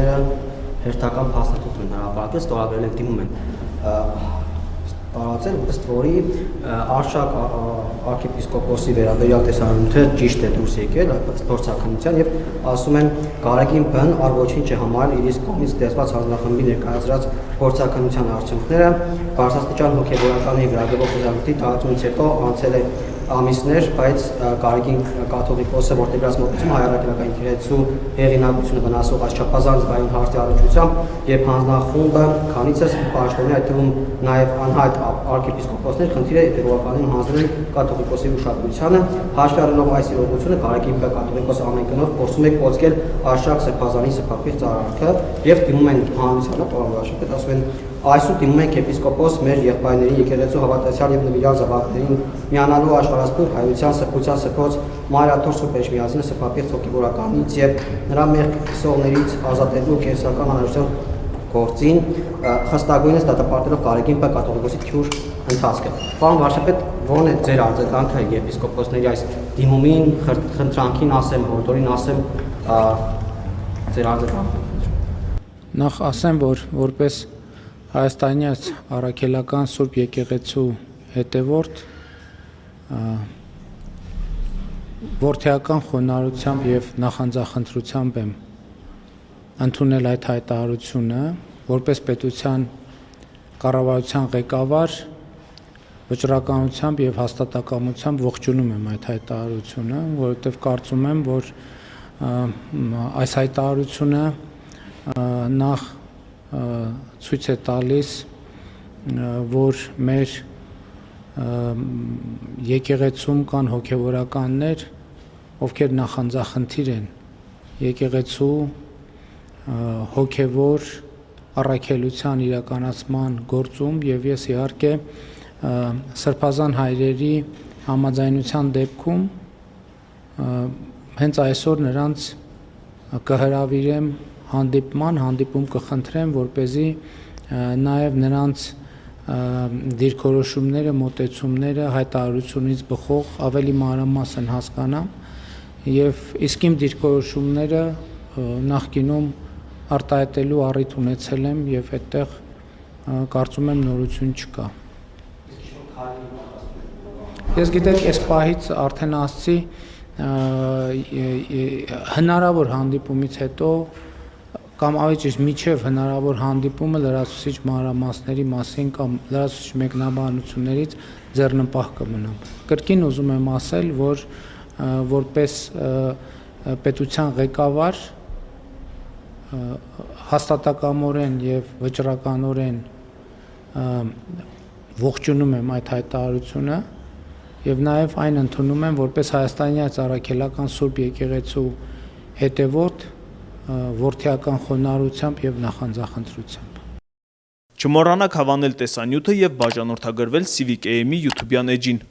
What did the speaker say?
եկեղեցիները հերթական փաստաթուղթ են հրապարակել, ստորագրել են, դիմում են տարածել, ըստ որի Արշակ arczepiskopos-ի վերաբերյալ տեսանյութը ճիշտ է դուրս եկել ըստ փորձաքննության եւ ասում են Գարեգին Բ-ն առ ոչինչ է համարել իր իսկ կողմից ստեղծված հանձնախմբի ներկայացրած փորձաքննության արդյունքները, բարձրաստիճան հոգեվորականի գրագրող խզակցի տարածումից հետո անցել է ամիսներ, բայց Գարեգին կաթողիկոսը, որտեղ դրած մոտեցում հայ-առաքելական եկեղեցու հեղինակությունը վնասող այս չափազանց զգայուն հարցի առնչությամբ եւ հանձնախումբը քանիցս պաշտոնի այդ թվում նաեւ անհայտ arczepiskopos-ներ խնդիր է հետեւականին հանձնել կաթողիկոսի ուշադրությանը, հաշվի առնելով այս իրողությունը Գարեգին Բ կաթողիկոսը ամեն գնով փորձում է կոծկել Արշակ Սրբազանի սրբապիղծ արարքը եւ դիմում են հանրությանը, պարոն Վարշապետ, ասում են այսօր դիմում ենք եպիսկոպոս մեր եղբայրներին, եկեղեցու հավատացյալ եւ նվիրյալ զավակներին միանալու աշխարհասփյուռ հայության սրբության սրբոց Մարիաթոր Սուրբ Էջմիածնի սրբապիղծ հոգեվորականից եւ նրա մեղք կիսողներից ազատելու կենսական անհրաժեշտ գործին, խստագույնս դատապարտելով Գարեգին Բ կաթողիկոսի թյուր ընթացքը։ Պարոն Վարշապետ, ո՞րն է ձեր արձագանքը եպիսկոպոսների այս դիմումին, խնդրանքին ասեմ, հորդորին ասեմ, ձեր արձագանքը։ Նախ ասեմ, որ որպես հայաստանյաց առաքելական Սուրբ եկեղեցու հետևորդ որդեական խոնարհությամբ եւ նախանձախնդրությամբ եմ ընդունել այդ հայտարարությունը, որպես պետության կառավարության ղեկավար վճռականությամբ եւ հաստատակամությամբ ողջունում եմ այդ հայտարարությունը, որովհետեւ կարծում եմ, որ այս հայտարարությունը նախ ցույց է տալիս, որ մեր եկեղեցում կան հոգևորականներ, ովքեր նախանձախնդիր են եկեղեցու հոգևոր առաքելության իրականացման գործում եւ ես իհարկե սրբազան հայրերի համաձայնության դեպքում հենց այսօր նրանց կհրավիրեմ հանդիպում կխնդրեմ, որպեսզի նաև նրանց դիրքորոշումները, մոտեցումները հայտարարությունից բխող ավելի մանրամասն հասկանամ եւ իսկ իմ դիրքորոշումները նախկինում արտահայտելու առիթ ունեցել եմ եւ այդտեղ կարծում եմ նորություն չկա։ Ես գիտեք, այս պահից արդեն ասացի հնարավոր հանդիպումից հետո կամ ավելի ճիշտ միջև հնարավոր հանդիպումը լրացուցիչ մանրամասների մասին կամ լրացուցիչ մեկնաբանություններից ձեռնպահ կմնամ։ Կրկին ուզում եմ ասել, որ որպես պետության ղեկավար հաստատակամորեն եւ վճռականորեն ողջունում եմ այդ հայտարարությունը եւ նաեւ այն ընդունում եմ որպես հայաստանյաց առաքելական Սուրբ եկեղեցու հետևորդ որդեական խոնարհությամբ եւ նախանձախնդրությամբ։ Չմոռանաք հավանել տեսանյութը եւ բաժանորդագրվել Civic AM-ի YouTube-յան էջին։